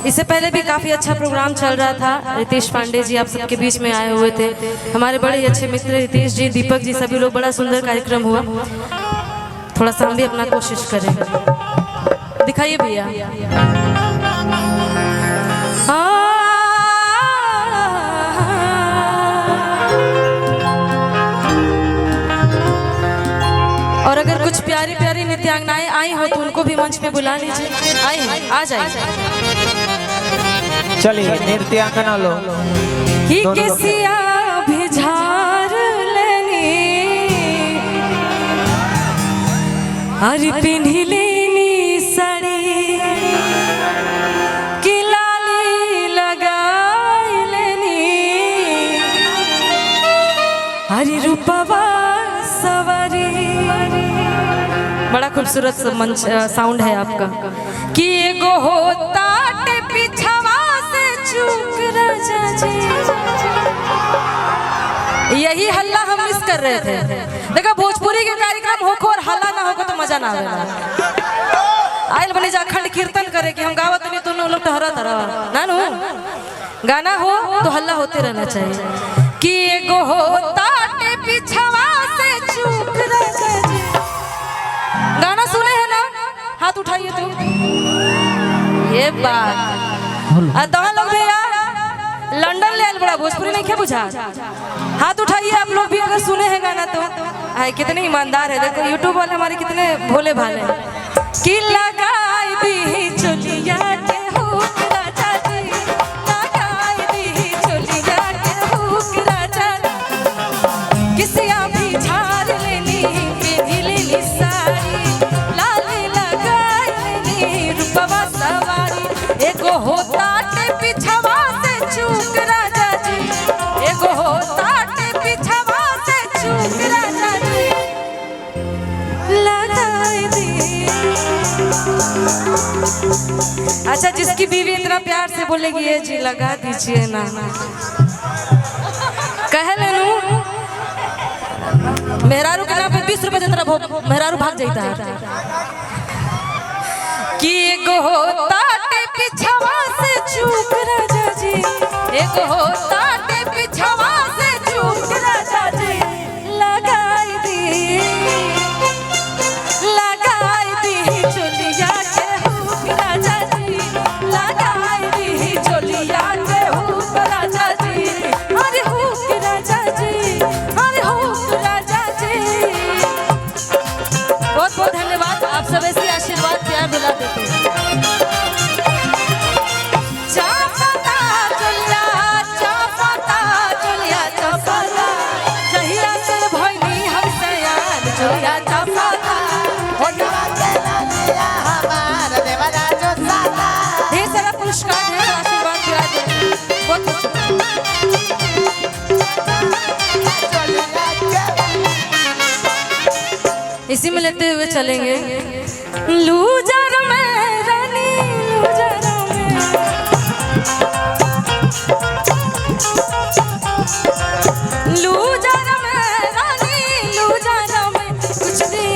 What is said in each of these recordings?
इससे पहले भी काफ़ी अच्छा प्रोग्राम चल रहा था। रितेश पांडे जी आप सबके बीच में आए हुए थे, हमारे बड़े अच्छे मित्र रितेश जी, दीपक जी, सभी लोग। बड़ा सुंदर कार्यक्रम हुआ। थोड़ा सा हम भी अपना कोशिश करें। दिखाइए भैया। और अगर कुछ प्यारी प्यारी नृत्यांगनाएं आई हो तो उनको भी मंच पे बुला लीजिए। आइए, आ जाइए। चलिए नृत्यांगना लो। ही किसिया भी झार लेनी, अरे पिन्ही लेनी साड़ी, की लाली लगाई लेनी, अरे रूपवा सवारी। बड़ा खूबसूरत मंच साउंड है आपका। कि एगो होता पिछवा से चूक राजा जी। यही हल्ला हम मिस कर रहे थे। देखा भोजपुरी के कार्यक्रम होको और हल्ला ना होको तो मजा ना आवेला। आयल बने जा अखंड कीर्तन करे कि हम गावत नहीं तो लोग टहरा तरह ना नो। गाना हो तो हल्ला होते रहना चाहिए। कि एगो होता पिछवा से चूक राजा जी। गाना सुने हैं ना? हाथ उठाइए तो। ये बात दवा लोग भैया लंदन ले आल बड़ा भोजपुरी नहीं क्या बुझा? हाथ उठाइए आप लोग भी अगर सुने हैं गाना तो। आए कितने ईमानदार है, देखो यूट्यूब वाले हमारे कितने भोले भाले। कि लगाई दी चोलिया के हुक राजा जी, लगाई दी चोलिया के हुक राजा जी। किसिया भी झाड़ लेनी, पिन्ही लेनी साड़ी, लाली लगाई लेनी, रूपवा सवारी। एगो होता पिछवा से चूक राजा जी, एगो होता पिछवा से चूक राजा जी, लगाई दी। अच्छा, जिसकी बीवी इतना प्यार से बोलेगी ये जी लगा दीजिए ना, कह लेनू मेहरारू के नाम पे 20 रुपए देता रहो, मेहरारू भाग जाता है। कि एगो होता पिछवा से चूक राजा जी, एगो होता पिछवा से चूक राजा जी, लगाई दी चोलिया के हुक राजा जी, लगाई दी चोलिया के हुक राजा जी। अरे हुक राजा जी, अरे हुक राजा जी। बहुत बहुत धन्यवाद, आप सब ऐसे आशीर्वाद प्यार दिला देते हैं। इसी में लेते हुए चलेंगे। लूजर में रानी, लूजर में, लूजर में रानी, लूजर में कुछ भी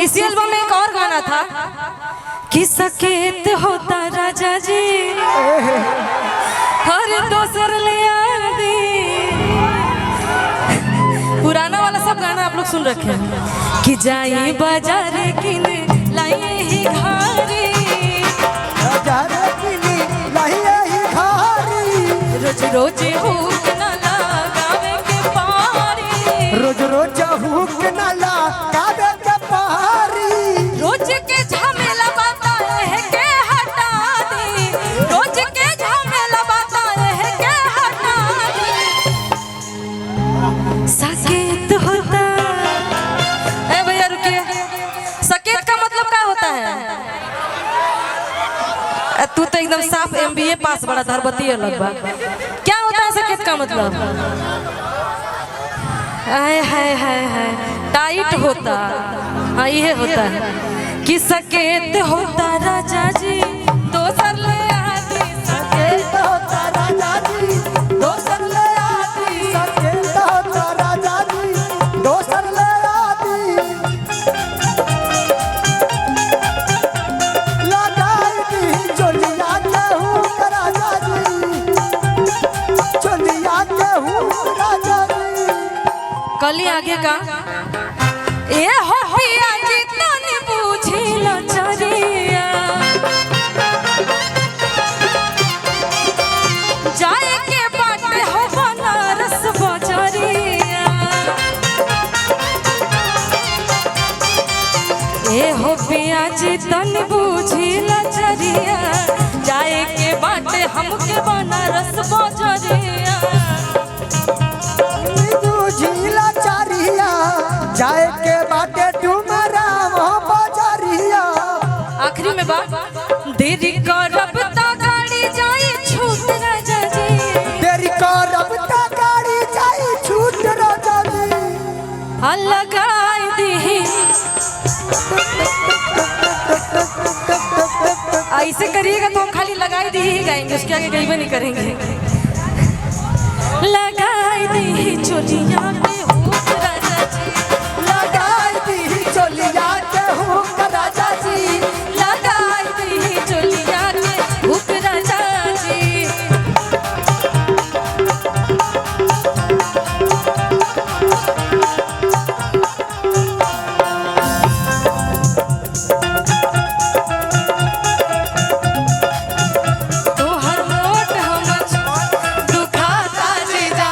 इसी एल्बम में एक और गाना था कि सकेत होता राजा जी, हर दोसर ले आदि। पुराना वाला सब गाना आप लोग सुन रखे हैं। कि जाई बाजार किने लाइए ही घारी, बाजार किने लाइए ही घारी, रोज रोज हुक ना लगावे के पारी। रोज रोज हुक नाला काबे के पहाड़ी रोज के झमेला बताए है के हटा दी, रोज के झमेला बताए है के हटा दी। सकेत होता ए भैया रुकिए, सकेत का मतलब क्या होता है? तू तो एकदम साफ MBA पास बड़ा धरबती अलग बा। क्या होता है सकेत का मतलब? हाय हाय हाय हाय टाइट होता। हाँ ये होता है कि सकेत होता राजा जी दोसर ले आती, सकेत होता राजा जी दोसर ले आती, सकेत होता राजा जी दोसर ले आती। लगाई दी चोलिया के हुक राजा जी, चोलिया के हुक राजा जी। कली आगे का ए हो पिया जी तनी बूझी लचरिया, जाए के बाटे हो बनारस बजरिया। ए हो पिया जी तनी बूझी लचरिया, जाए के बाटे हमके बनारस बजरिया। झीला चारिया जाए के बाटे डुमरा बजरिया। आखिरी में बात देरी करब ता गाड़ी जाई छूट राजा जी, तेरी करब ता गाड़ी जाई छूट राजा जी। लगाई दी ऐसे करिएगा तो हम खाली लगाई दी ही गाएंगे, उसके आगे गई भी नहीं करेंगे। लगाई दी चोलिया के हुक राजा जी, लगाई दी चोलिया के हुक राजा जी, लगाई दी चोलिया के हुक राजा जी। तोहर मोट हम दुखाता जीजा,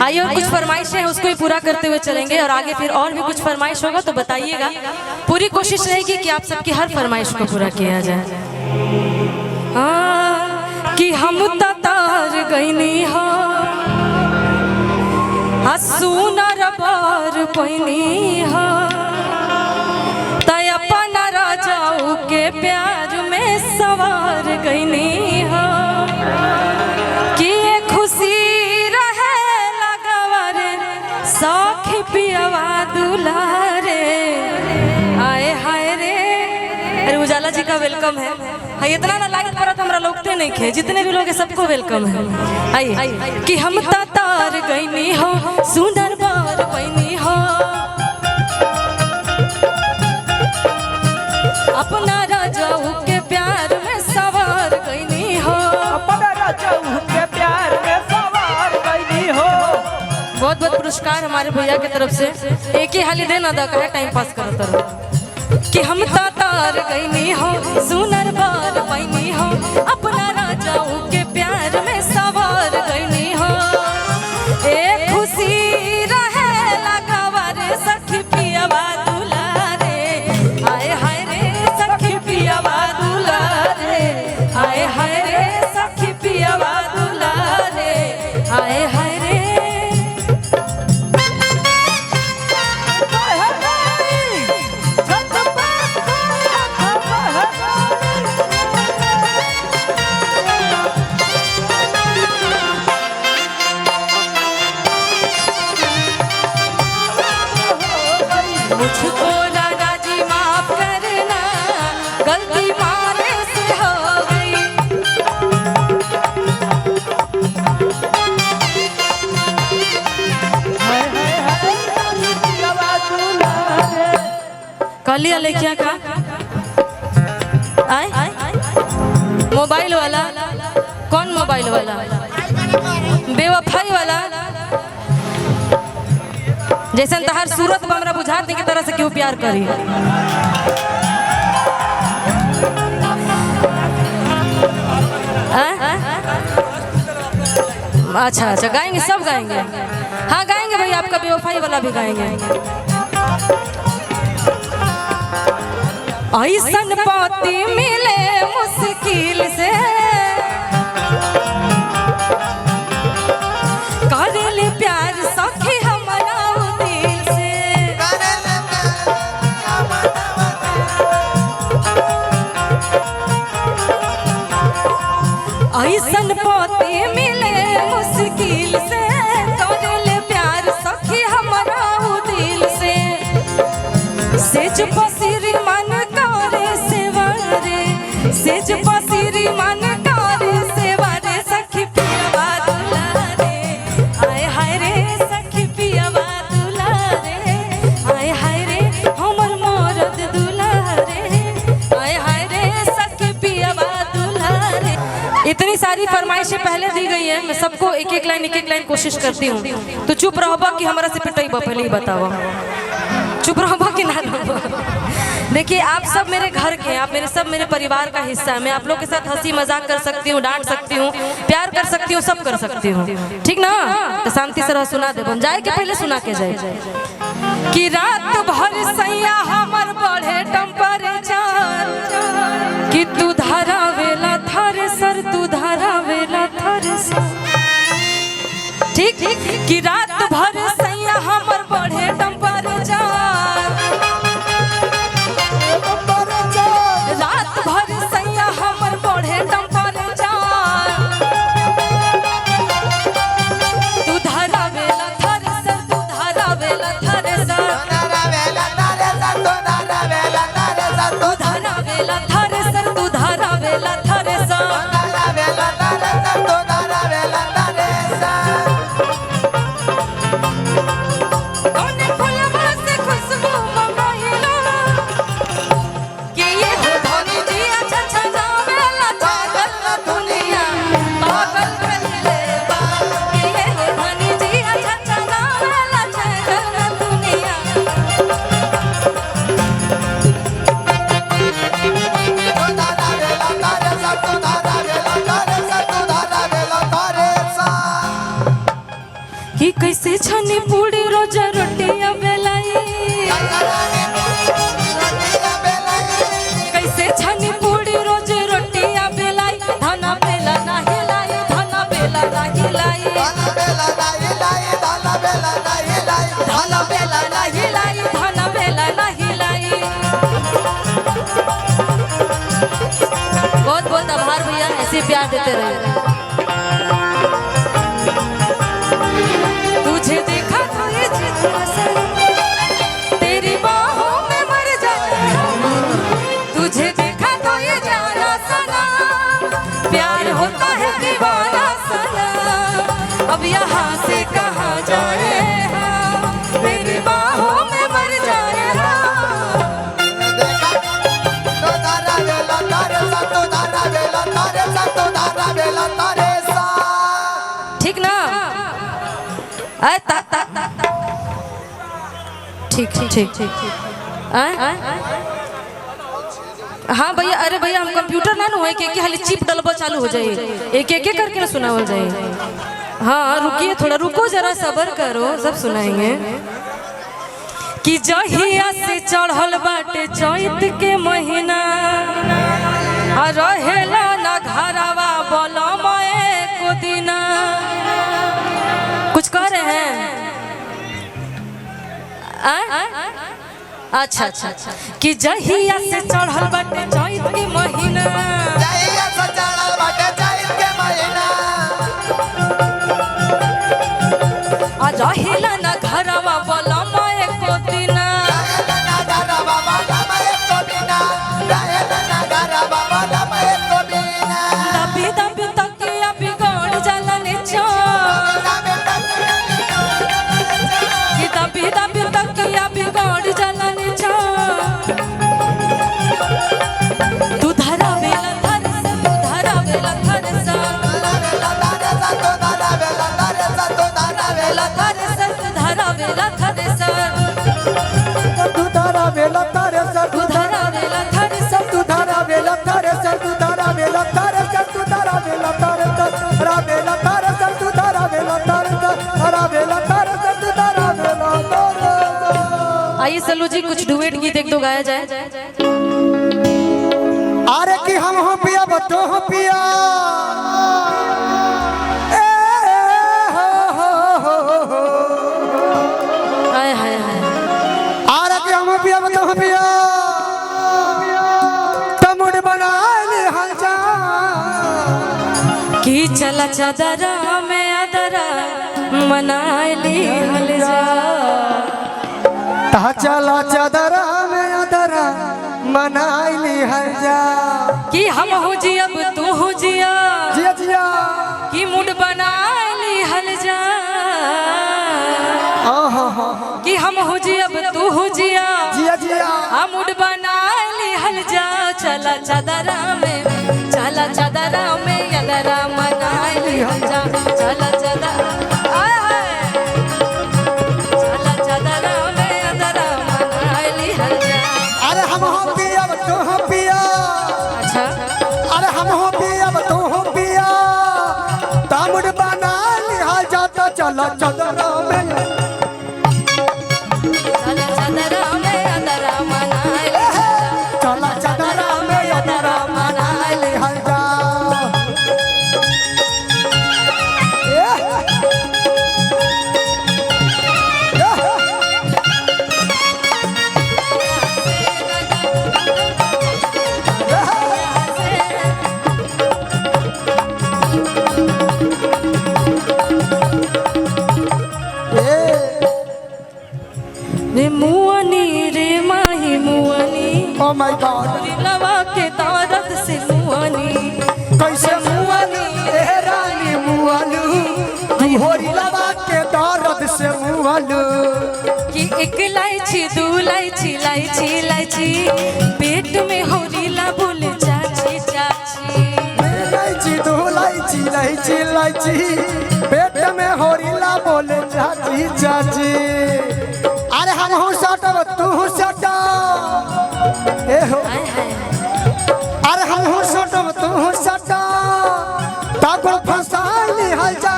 आइए और कुछ फरमाइशें हैं उसको ही पूरा करते हुए चलेंगे, और आगे फिर और भी कुछ फरमाइश होगा तो बताइएगा। पूरी कोशिश रहेगी कि आप सबकी हर फरमाइश को पूरा किया जाए। हाँ कि हम तार गईनी हो हसूनर बार पैनी हो, तय अपन राजाऊ के प्यार में सवार गईनी हो, कि ये खुशी सखी पियवा दुलारे। आए हाय रे, अरे उजाला जी का वेलकम है। हाँ इतना ना लाइक करत हमरा लोगते नहीं खे, जितने भी लोग हैं सबको वेलकम है। आइए कि हम तार गईनी हो सुंदर बार पैनी हो, अपना राजाऊ के प्यार में सवार गईनी हो, अपना राजाऊ के प्यार में सवार गईनी हो। बहुत बहुत पुरस्कार हमारे भैया की तरफ से, एक ही हाली देना दा कहे टाइम पास करता रहो। कि हम तार गईनी हो सुनर बार पैनी हो, अपना राजाऊ के प्यार में सवार गईनी हो, एक खुशी रहे लगावा रे सखी पियवा दुलारे। आए हाय रे सखी पियवा दुलारे, आए हाय रे सखी पियवा दुलारे, आए हाय रे। मुझको राजा जी माफ करना, गलती मारे से हो गई। कलिया लेकिया का आए मोबाइल वाला, कौन मोबाइल वाला? बेवफाई वाला। जैसे तहार सूरत में हमरा बुझात नहीं की तरह से क्यों प्यार करी। अच्छा अच्छा गाएंगे, सब गाएंगे। हाँ गाएंगे भाई, आपका बेवफाई वाला भी गाएंगे। ऐसन पति मिले मुश्किल से, करेले प्यार सखी हमारा दिल से। ऐसन पति मिले मुश्किल से, करेले प्यार सखी हमारा दिल से। सेज पसीरी मन करे सेवारे, सेज पसीरी मन करे सेवारे, सखी पियावा दुलारे। आय हाय रे सखी पियावा दुलारे, आय हाय रे हमर मरद दुलारे, आय हाय रे सखी पियावा दुलारे। इतनी सारी फरमाइशें पहले दी गई है, मैं सबको एक एक लाइन कोशिश करती हूँ। तो चुप रहो कि हमारा से पिटाई पहले ही बताओ, चुप रहो कि ना रहो। देखिए आप सब मेरे घर के हैं, आप मेरे परिवार का हिस्सा है। मैं आप लोग के साथ हंसी मजाक कर सकती हूँ, डांट सकती हूँ, प्यार कर सकती हूँ, सब कर सकती हूँ, ठीक ना। तो शांति से रहो, सुना दे जाए के पहले सुना के जाए कि रात भर सैया हमर बढ़े टेम्परेचर, कि तू धारा वेला थारे सर, तू धारा वेला थारे सर, ठीक कि रात भर सैया हमर बढ़े टेम्परेचर, रात भर सैया हमर बढ़े टेम्परेचर, तू धारा वेला थारे सर, तू धारा वेला थारे सर, तू धारा वेला थारे सर, तू धारा वेला थारे सर। कि कैसे छनी पूरी रोज रोटियां बेलाई, कैसे छनी पूरी रोज रोटियां बेलाई, धना बेला नाही लाई, धना बेला नाही लाई, धना बेला नाही लाई, धना बेला नाही लाई, धना बेला नाही लाई, धना बेला नाही लाई। बहुत बहुत आभार भैया, ऐसे प्यार देते रहे। तुझे देखा तो ये तेरी बाहों में मर जाए, तुझे देखा तो ये जाना सना, प्यार होता है दीवाना सना, अब यहाँ से कहाँ जाए हम, तेरी बाहों में मर जाए हम। ठीक ना, ठीक ठीक ठीक ठीक। हाँ भैया, अरे भैया हम कंप्यूटर ना हुए कि खाली चिप डलबा चालू हो जाए, एक एक करके ना सुनावल जाए। हाँ रुकिए थोड़ा, रुको जरा सब्र करो, सब सुनाएंगे। कि जहिया से चढ़ल बाटे चैत के महीना, रहेला ना घरवा बलम एको दिना। कुछ कह रहे हैं? अच्छा अच्छा अच्छा। कि जहिया से चढ़ल बाटे चैत के महीना, जहिया से चढ़ल बाटे चैत के महीना, आ रहेला ना घरवा बलम एको दिना, रहेला ना घरवा बलम एको दिना, रहेला ना घरवा बलम एको दिना। दबी दबी तकिया बिगड़ जाला निचो, कि दबी दबी तकिया बिगड़ जाला निचो। तू धरा वेला धर से, तू धरा आइए सल्लू जी कुछ डुएट गीत एक दो गाया जाए। अरे कि हम हो पिया बतो हो पिया हाय हाय हाय। अरे कि हम हो पिया बतो हो पिया तमुड़ बना ले हंसा कि चला चादरा में अदरा मनाली हल जा। ता चला चादरा में अदरा मनाइली हर जा। कि हम हो जी अब तू हो जिया जिया जिया कि मुड बनाली हल जा। कि हम हो जी अब तू हो जिया जिया जिया हम मुड बनाली हल जा। चला चादरा में चला चादरा में अदरा मनाली हल जा। चला चादरा आय हाय चला चादरा में अदरा मनाली हल जा। अरे हम हो पिया तू हो पिया अच्छा अरे हम हो पिया तू हो पिया तामुड़ बना लिया जाता चला चादरा में चला चादरा में अदरा मनाली हल जा। चला चादरा में अदरा मनाइली हर जा। रे मुअनी रे माही मुअनी ओ माय गॉड दिलवा के दर्द से मुअनी कैसे मुआलू ए रानी मुआलू तू होरी लगा के दर्द से मुआलू कि एक इलायची दो इलायची इलायची इलायची पेट में होरीला बोल चाची चाची। इलायची दो इलायची इलायची इलायची पेट में होरीला बोले चाची चाची। अरे हम हो सटब तू हो सटा ए हो हाय हाय अरे हम हो सटब तू हो सटा ताको फसाली हल जा।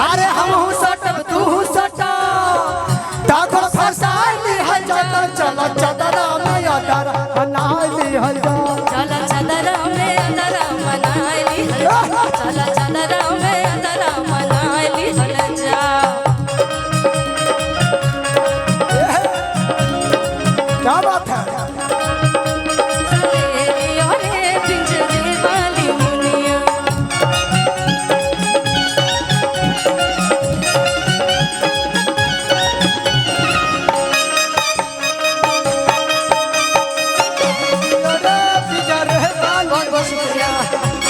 अरे हम हो सटब तू हो सटा ताको फसाली हल जा। चला चादरा में अदरा बनाली हल जा। चला चादरा में अदरा मनाली हल जा। चला चादरा में अदरा मनाली हल जा। क्या बात है सवेरे ओरे पिंजरे वाली मुनिया बहुत बहुत शुक्रिया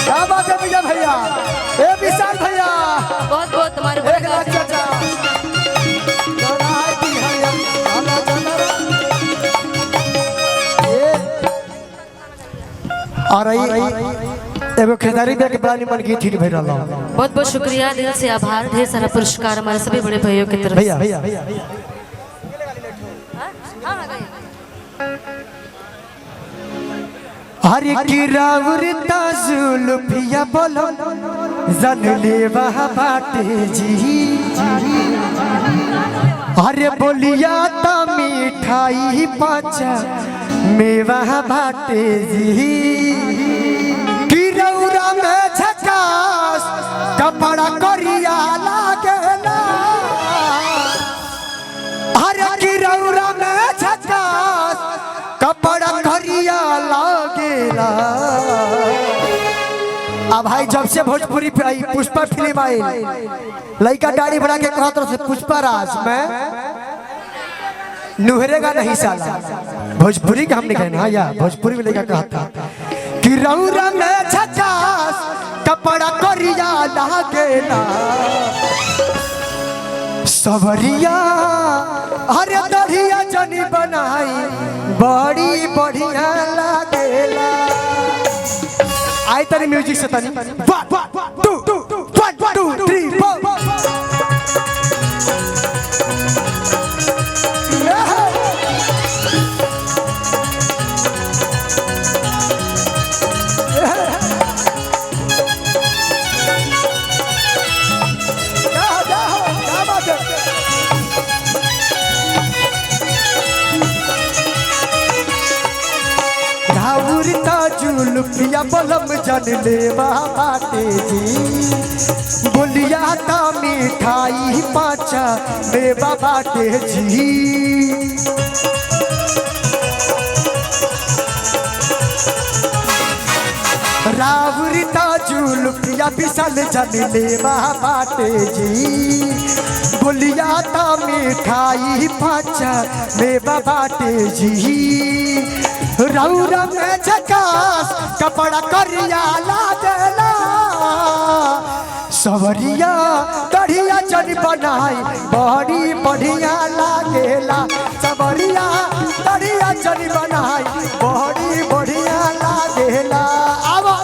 क्या बात है विजय भैया ए विशाल भैया बहुत बहुत तुम्हारे एक बड़े लाख चाचा चौराहे की है आला चंदरा आ रही एगो खेदारी दे के प्राणी मन की ठीक भई रहला। बहुत बहुत शुक्रिया दिल से आभार ढेर सारा पुरस्कार हमारे सभी बड़े भाइयों की तरफ भैया से। भैया हरे की रावरता जुल्फिया बोलो जन ले वह बाटे जी अरे बोलिया ता मिठाई पाचा मेवा बाटे जी की रौरा में झकास कपड़ा करिया लागेला। अरे की रौरा में झकास कपड़ा करिया लागेला। अब भाई जब से भोजपुरी पे आई पुष्पा फिल्म आई लड़का दाढ़ी बढ़ा के कहत रहे पुष्पा राज में नुहरेगा नहीं साला भोजपुरी का हमने कहना या भोजपुरी में लड़का कहता कि रौरा में झकास कपड़ा करिया लागेला। सवरिया अरे दढ़िया जनी बनाई बड़ी बढ़िया लागेला। आई तनी म्यूजिक से तनी 1 2 3 4 क्या बात है जुल्फिया बलम जन लेवा बाटे जी बोलिया ता मिठाई पाचा देवा बाटे जी रावरिता जुल्फिया विशाल जन लेवा बाटे जी बोलिया ता मिठाई पाचा देवा बाटे जी रौरा में झकास कपड़ा करिया लागला सवरिया दढ़िया चन बनाई बड़ी बढ़िया लागेला सवरिया दढ़िया चन बनाई बड़ी बढ़िया लागेला आवा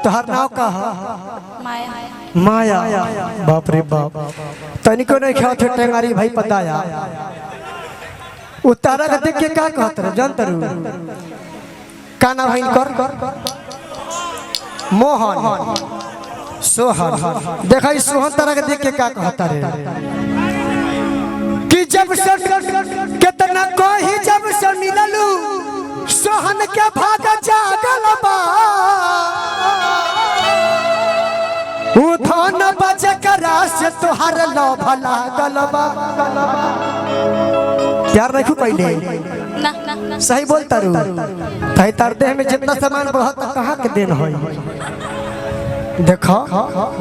तोहर नाव का माया बाप रे बाप तनिको नहीं खाओ थे टेंगारी भाई पता या उतारा के देख के का कहत रे जानत रू काना भाई कर मोहन सोहन देखा सोहन तारा के देख के का कहत रे कि जब से कितना कोई जब से मिललू सोहन के भाग जागल बा उठान बजे करा से तोहर लो भला गलबा प्यार नहीं पहले ना सही बोलता रू ताई तार देह में जितना सामान बढ़त कहाँ के देन होई देखो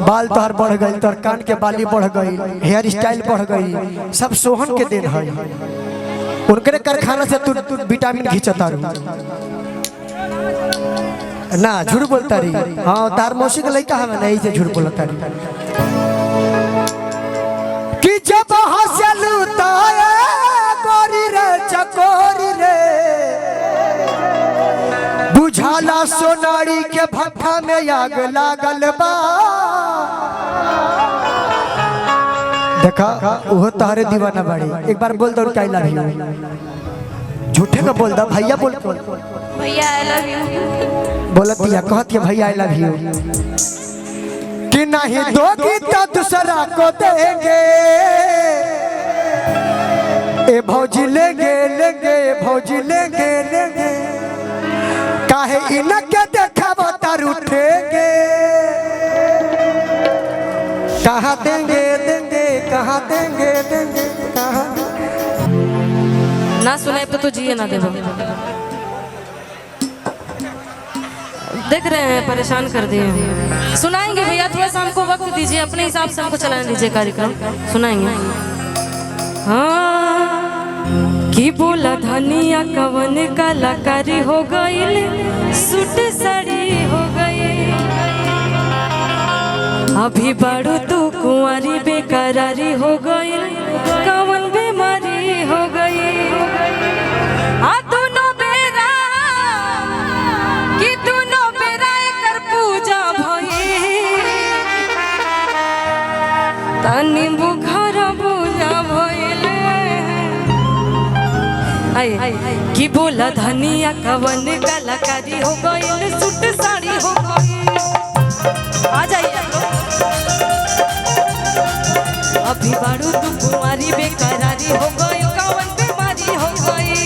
बाल तोहर बढ़ गई तोहर कान के बाली बढ़ गई हेयर स्टाइल बढ़ गई सब सोहन के देन है उनके कारखाना से तू विटामिन घिंचता रू ना झूठ बोलता रही हाँ तार मौसी के लड़का हमें नहीं से झूठ बोलता रही कि जब हंसलू तो गोरी रे चकोरी रे बुझाला सोनारी के भट्ठा में आग लागल बा देखा वो तारे दीवाना बाड़ी एक बार बोल दो क्या लव यू झूठे का बोल दा भैया बोल भैया आई लव यू बोलत दिया कहत है भैया आई लव यू कि नहीं दोगी तो दूसरा को देंगे ए भौजी लेंगे लेंगे भौजी लेंगे लेंगे काहे इनके देखावा तार उठेंगे कहाँ देंगे देंगे कहाँ देंगे देंगे कहाँ ना सुनाए तो जिए ना देवो देख रहे हैं परेशान कर दिए सुनाएंगे भैया थोड़ा सा हमको वक्त दीजिए अपने हिसाब से हमको चलाने दीजिए कार्यक्रम सुनाएंगे हाँ की बोला धनिया कवन कलाकारी हो गई सूट साड़ी हो गई अभी बाड़ू तू कुंवारी बेकरारी हो गई कवन बीमारी हो गई दोनों बेरा कि दोनों बेरा कर पूजा भई तनी बुखार पूजा भइले आई कि बोला धनिया कवन कलाकारी हो गई सूट साड़ी हो गई आ जाइए अभी बाड़ू तू कुंवारी बेकरारी हो गई कवन बीमारी हो गई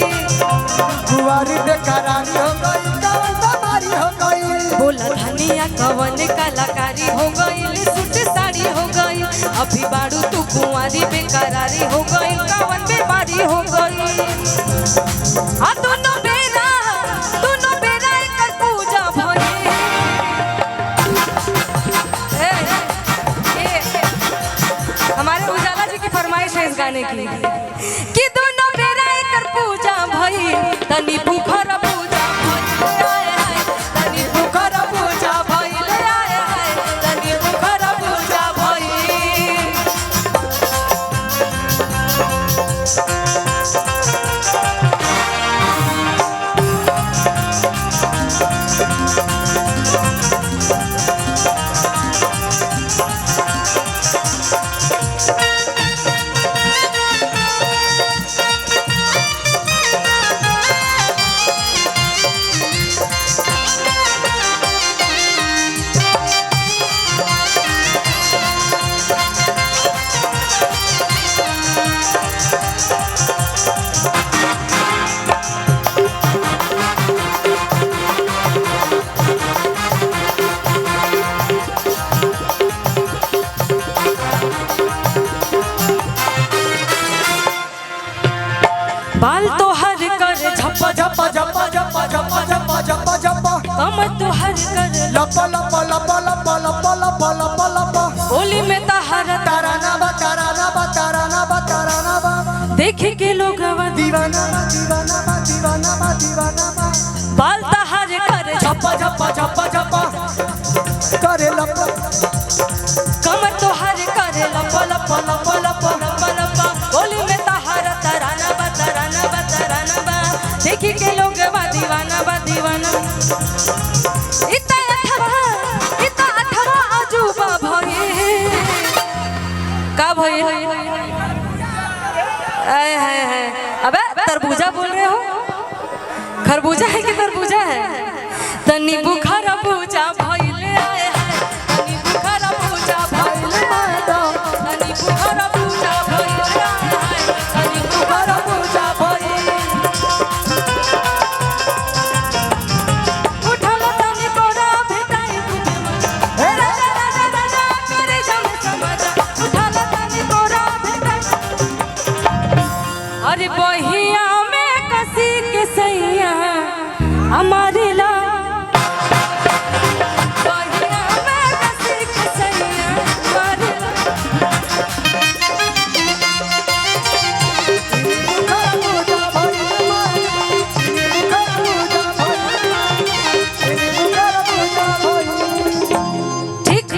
कुंवारी बेकरारी हो गई कवन बीमारी हो गई बोला धनिया कवन कलाकारी हो गई सूट साड़ी हो गई अभी बाड़ू तू कुंवारी बेकरारी हो गई कवन बीमारी हो गई दोनों बेरा कर पूजा भई हमारे उजाला जी की फरमाइश है इस गाने की कि दोनों बेरा कर पूजा भई तनी बुखर पूजा तनी बुखर पूजा भइल तनी बुखर पूजा भइल कमर तुहर कर लप लप लप लप लप लप लप लप होली में तहर ताराना बा ताराना बा ताराना बा ताराना बा देखे के लोग दीवाना बा दीवाना बा दीवाना बा दीवाना बा बाल तहर कर झप्पा झप्पा झप्पा झप्पा करे लप कमर तुहर कर लप लप लप लप लप लप होली में तहर तराना बा तराना बा तराना बा देखे के लोग दीवाना बा दीवाना इतना अठवा अजूबा भये का भये आए है अबे तरबूजा बोल रहे हो खरबूजा है कि तरबूजा है तनी बुखारा पूजा भइले आए है तनी बुखारा पूजा भइले तनी बुखारा पूजा भइले आए तनी बुखारा पूजा भइले उठला तनी कोरा भेटाई हे राजा राजा राजा करे जम समझा उठला तनी कोरा भेटाई अरे बहिया में कसी के सैया हमारे ला बहिया में कसी के सैया हमारे ला ठीक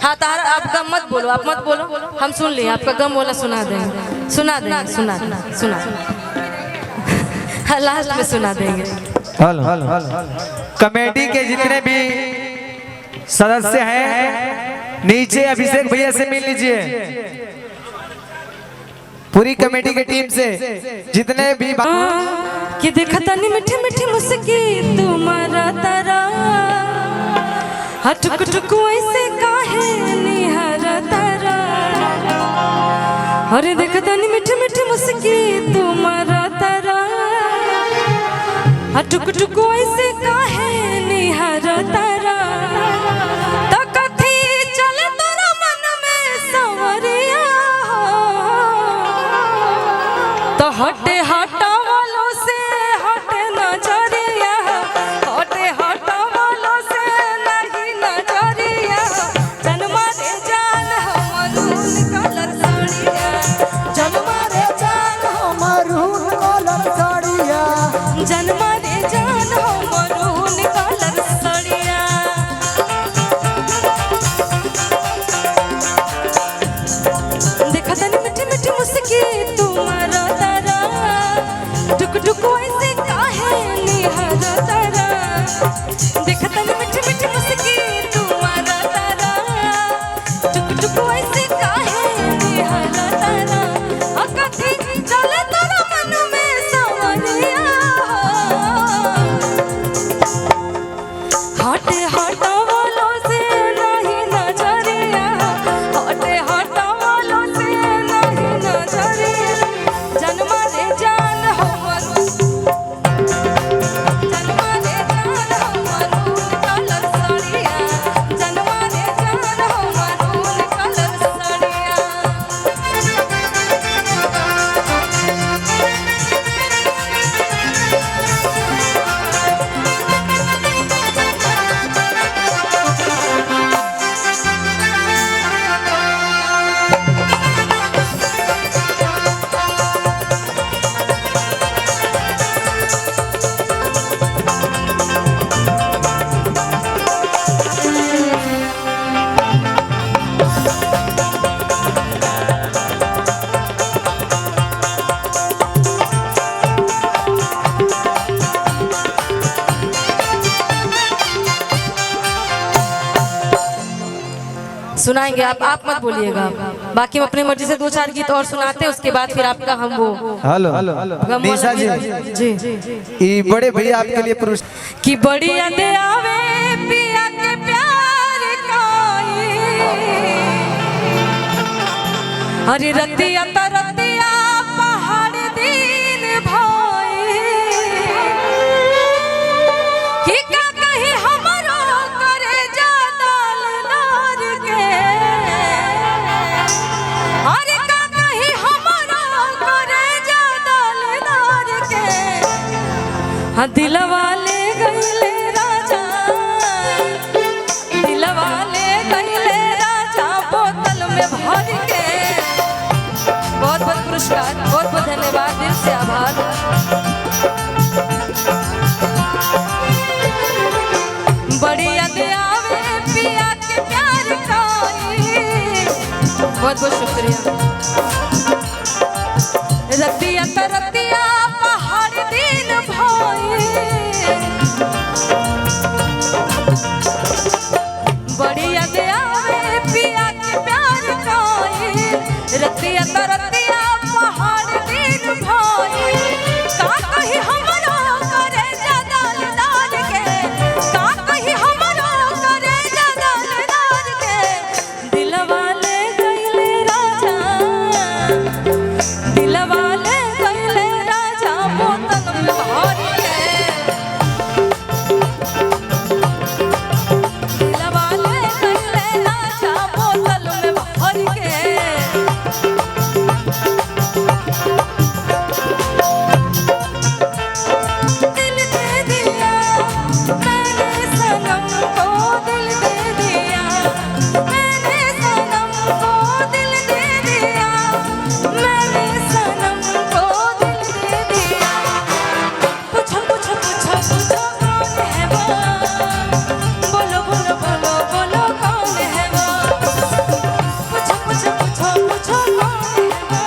हाँ तारा आप गम मत बोलो आप मत बोलो हम सुन लिए आपका गम बोला सुना देंगे सुना देंगे सुना हाँ लास्ट में सुना देंगे हेलो कमेटी के जितने भी सदस्य हैं नीचे अभिषेक भैया से मिल लीजिए पूरी कमेटी की टीम से जितने भी कि देखा तनी मीठी मीठी मुस्की तुम्हारा तारा हटुक टुक ऐसे काहे निहारा तारा अरे देखा तनी मीठी मीठी मुस्की तुम्हारा तारा हटुक टुक ऐसे काहे निहारा तारा तो कथी चले तोरा मन में सवरिया तो हटे हटा वालों से हटे नजरिया हटे हटा वालों से नहीं नजरिया जन्मा रे जान हमरून कलर साड़िया जन्मा रे जान हमरून कलर साड़िया जन्मा रे जान हमरून कलर साड़िया देखा तनी मीठी मीठी मुस्की तुम्हारा तारा टुक टुक ऐसे काहे निहारा तारा देखा तनी मीठी मीठी मुस्की तुम्हारा तारा टुक टुक ऐसे काहे निहारा तारा कथी चले तोरा मन में सवरिया हटे हटा वालों से नहीं नजरिया हटे हटा वालों से नहीं नजरिया जन्मा रे जान हमरून जन्मा रे जान हमरून कलर साड़िया जन्मा रे जान हमरून कलर साड़िया सुनाएंगे आप मत बोलिएगा बाकी हम अपनी मर्जी से दो चार गीत और सुनाते हैं उसके बाद फिर आपका हम वो हेलो निशा जी जी ये बड़े भैया आपके लिए पुरुष कि बड़ी यादें आवे पिया के प्यार काई हरी रतिया तरतिया पहाड़ दिन भाई कि का कहीं हमरो करे जादल नार के हरी का कहीं हमरो करे जादल नार के हाँ दिलवा ले गईले कैसे आभार। बड़ी याद आवे पिया के प्यार का, बहुत बहुत शुक्रिया। रतिया तरतिया पहाड़ दिन भाई, बड़ी याद आवे पिया के प्यार का, रतिया तरतिया पहाड़ दिन भाई। का कही हमरो करे जगल दाल के, का कही हमरो करे जगल दाल के। दिलवा ले गइले राजा, दिलवा ले गइले राजा बोतल में भर के। दिलवा ले गइले राजा बोतल में भर के। दिल दे दिया मैंने सनम को, दिल दे दिया मैंने सनम को, दिल दे दिया मैंने सनम को, दिल दे दिया। पूछो पूछो पूछो पूछो कौन है वो, बोलो बोलो बोलो बोलो कौन है वो। पूछो पूछो पूछो पूछो कौन है वो,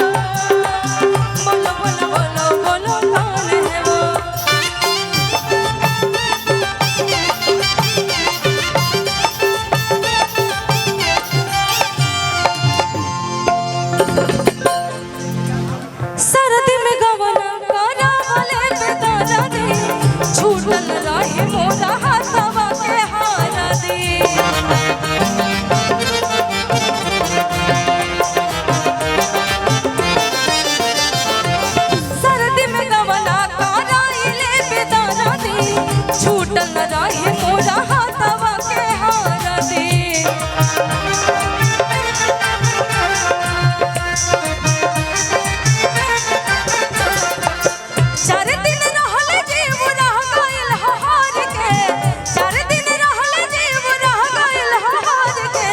बोलो बोलो बोलो बोलो कौन है वो। सरदी में गवना करा वाले बेदारा दी, छूटल रहे मोरा हाथवा के हारा दी। सरदी में गवना करा ले बेदारा दी, छूटल रहे मोरा हाथवा के हारा दी। चार दिन रहल जीव रह गइल हार के, चार दिन रहल जीव रह गइल हार के।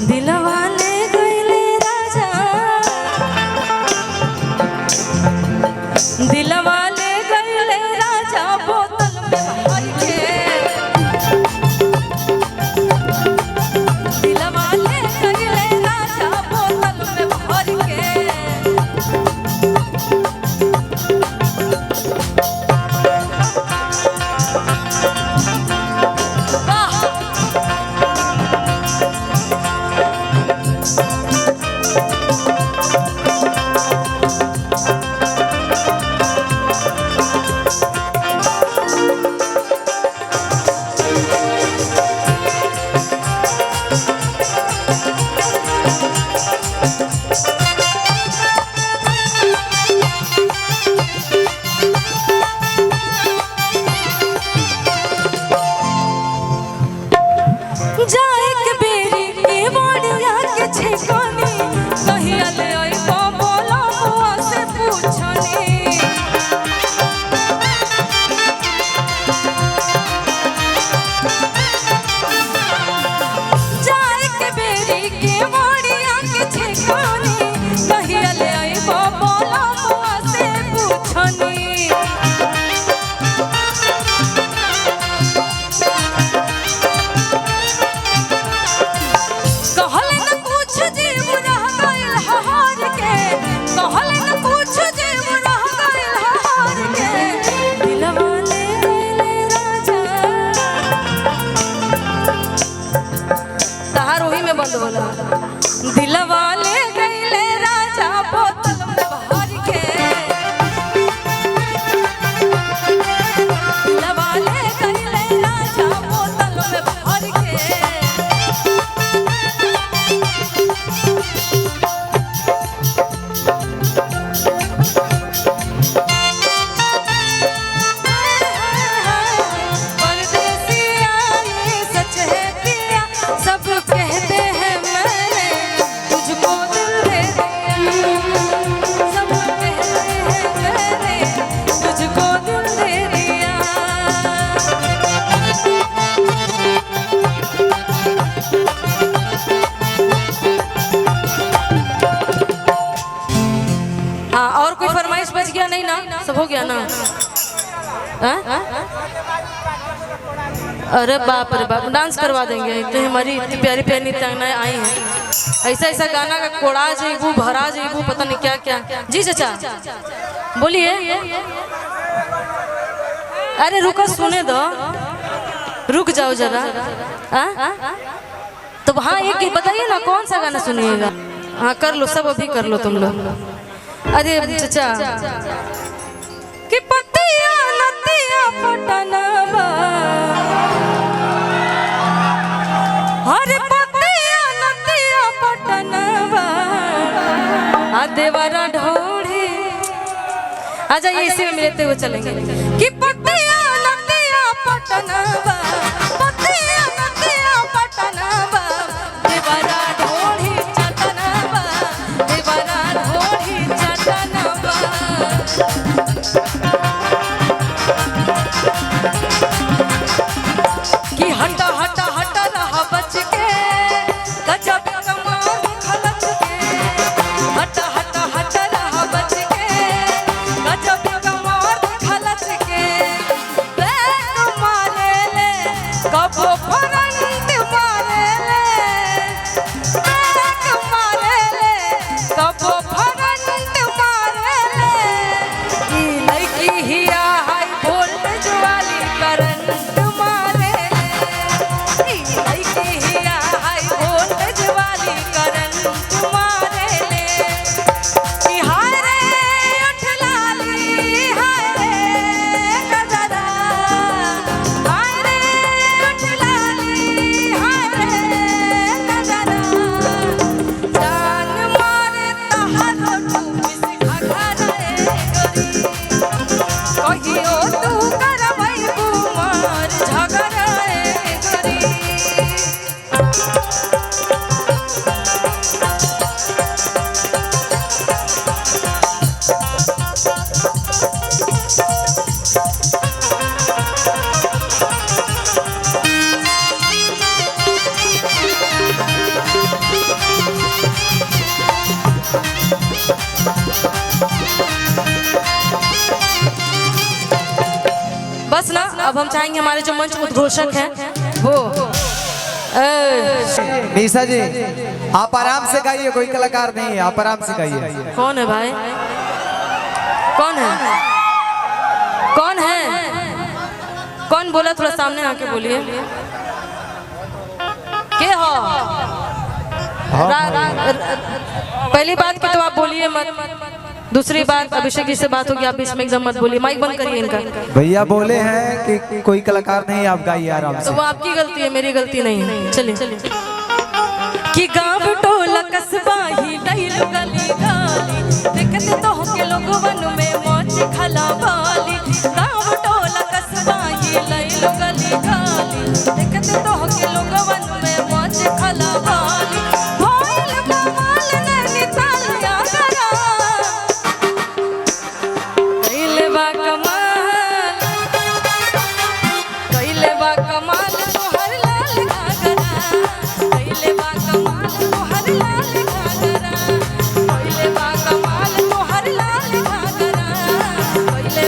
दिलवा ले गइले राजा, दिलवा ले गइले राजा बोतल में भर के। दिलवा ले गइले राजा बोतल में भर के। वाह जाए के बेरी के बोलिया के छेकानी, कहिया ले आई बोला मुआ से पूछनी। जाए के बेरी के बोलिया के छेकानी, कहिया ले आई बोला मुआ से पूछनी। कहल न कुछ जीव रह गइल हार के, कहल न कुछ जीव रह गइल हार के। दिलवा ले गइले राजा, तहार ओही में बंद होला। दिलवा ले गइले राजा बोतल में भर के। दिलवा ले गइले राजा बोतल में भर के। परदेसिया ये सच है पिया, सब कहते हैं मैंने तुझको दिल दे दिया। सब कहते हैं मैंने तुझको दिल दे दिया। हाँ, और कोई नहीं ना, सब हो गया ना? हाँ? अरे बाप रे बाप, डांस करवा देंगे। तो हमारी इतनी प्यारी प्यारी नृत्यांगनाएं आई हैं, ऐसा ऐसा गाना का कोड़ा जेबू भरा जेबू पता नहीं क्या क्या। जी चाचा बोलिए। अरे रुको सुने दो, रुक जाओ जरा। तो हाँ एक बताइए ना कौन सा गाना सुनिएगा? हाँ कर लो, सब अभी कर लो तुम लोग। अरे चाचा कि पतिया नतिया पटनावा, अरे पतिया नतिया पटनावा, आ देवरा ढोढ़ी। आ जाइए इसी में मिलते हुए चलेंगे कि पतिया नतिया पटनावा, पतिया नतिया पटनावा, देवरा ढोढ़ी चटनावा, देवरा ढोढ़ी चटनावा। कि हटा हटा हटा रहा बच के, गजब कमाल खलच के। हटा हटा हटा रहा बच के, गजब कमाल खलच के। बैक मारे ले कबो फरंट मारे ले, बैक मारे ले कबो फरंट मारे ले। ई लड़की हिया हाई वोल्टेज वाली करंट मारे ले, ई लड़की हिया हाई वोल्टेज वाली करंट मारे ले। कि हाय रे उठ लाली, हाय रे गजरा, हाय रे उठ लाली, हाय रे गजरा। जान मारे तहारो टूपिस घघरा रे गोरी, कहियो तू करबै कुमार झगड़ा रे गोरी। बस ना, अब हम चाहेंगे हमारे जो मंच उद्घोषक हैं वो निशा जी आप आराम से गाइए, कोई कलाकार नहीं है, आप आराम से गाइए। कौन है भाई? कौन है? कौन है? कौन बोला? थोड़ा सामने आके बोलिए। के हो? पहली बात की तो आप बोलिए मत, दूसरी बात अभिषेक जी से बात होगी, आप इसमें एकदम मत बोलिए, माइक बंद करिए इनका। भैया बोले हैं कि कोई कलाकार नहीं, आप गाइए आराम तो से। वो आपकी गलती है, मेरी गलती नहीं है। चलिए। कि गांव टोला कस्बा ही लइलो गली गाली, देखते तो के लोगवन में मौज खला वाली। गांव टोला कस्बा ही लइलो गली गाली, देखते तो के लोगवन में मौज खला वाली। भइल बवाल नैनीतालिया गरा, कइले बा कमाल, कइले बा कमाल तोहर लाल घाघरा, कइले बा कमाल तोहर लाल घाघरा, कइले बा कमाल तोहर लाल घाघरा, कइले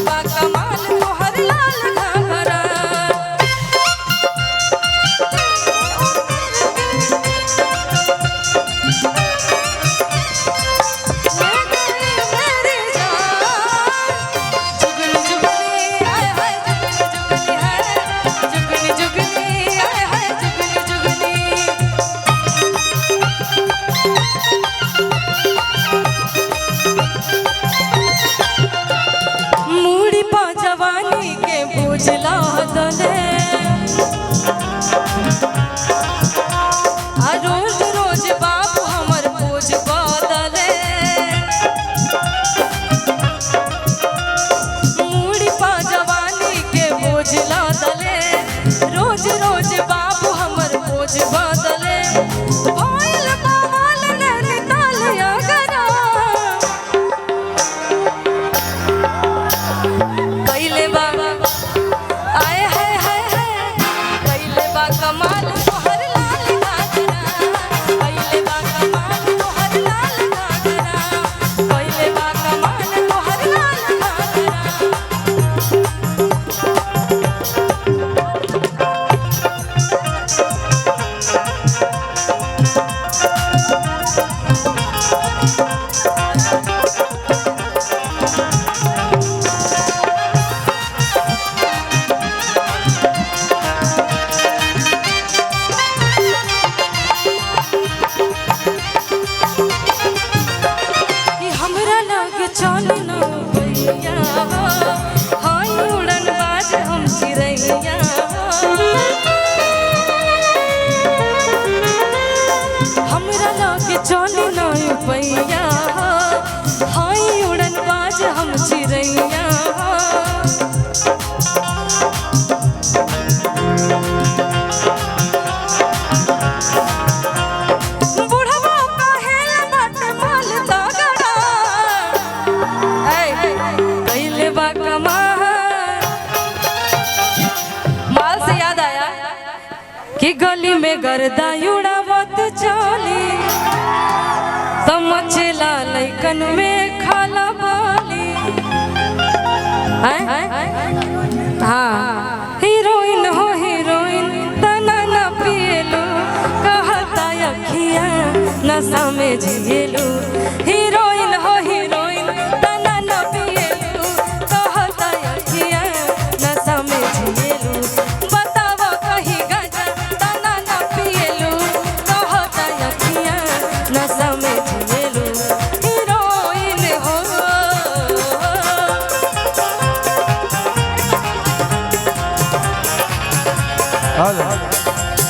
में गर्दा उड़ावत चली समझला लइकन में खाला बाली। हाँ हीरोइन हो हीरोइन तना न पिएलू कहता अखिया नशा में जिएलू। हीरोइन हो हीरोइन तना न पिएलू कहता अखिया नशा में जिएलू। बतावा कहीं गाजा तना न पिएलू कहता अखिया नशा में जिएलू। हीरोइन हो हेलो